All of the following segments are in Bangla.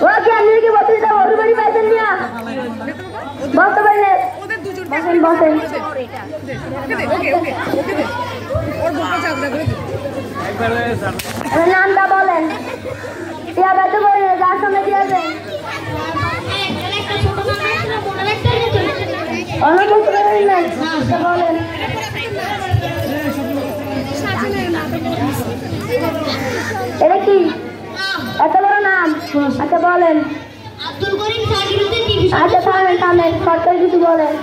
ওকে আমি কি বলতে দাও ওর বাড়ি পাইছেন না বলতে পারলে বসেন বসেন ওকে ওকে ওকে ওর বলতে চাপড়া করে নামটা বলেন টিয়া বাইতে বলেন যার সামনে দিয়ে যাবেন অনেক কিছু বলেন না বলেন এটা কি এত বড় নাম আচ্ছা বলেন আব্দুল করিম সাকিরুদ্দিন টিভি আচ্ছা থামেন সরকারি কিছু বলেন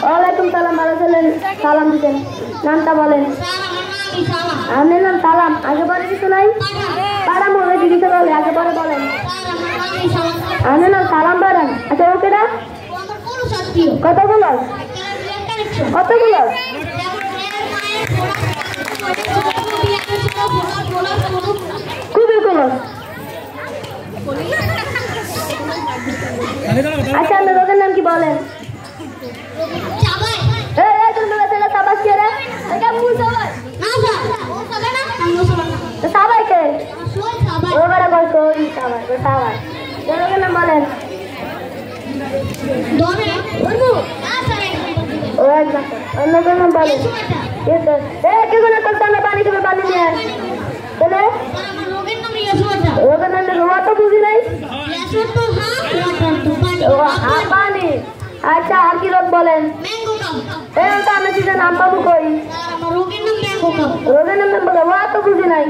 ওয়ালাইকুম সালাম ভালো ছিলেন সালাম দিতেন নামটা বলেন আপনার নাম সালাম আগে পরে কিছু নাই পাড়া মনে জিজ্ঞাসা করলে আগে পরে বলেন আপনার নাম সালাম পাড়ান আচ্ছা ওকে না কতগুলো কতগুলো খুবই কলস আচ্ছা আপনার লোকের নাম কি বলেন সবাইকে লোকের নাম বলেন লোকের নাম বলেন পানি খাবে পানি নিয়ে লোকের নাম তো বুঝি নাই পানি আচ্ছা আর কি লোক বলেন আমি চিন্তা নাম পাবো কই রোগের নাম বলে ও তো বুঝি নাই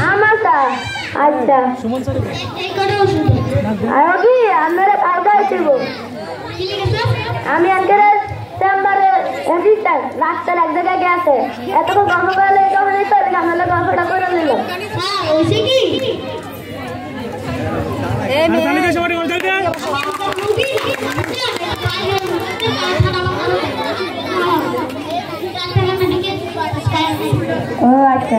আমারটা আচ্ছা আর কি আপনারা কালকে আসব আমি আজকে চেম্বারে অফিসটার রাস্তার এক জায়গায় গেছে এতক্ষণ গল্প করলে এটা হলেই তো আপনারা গল্পটা করে নিল ও আচ্ছা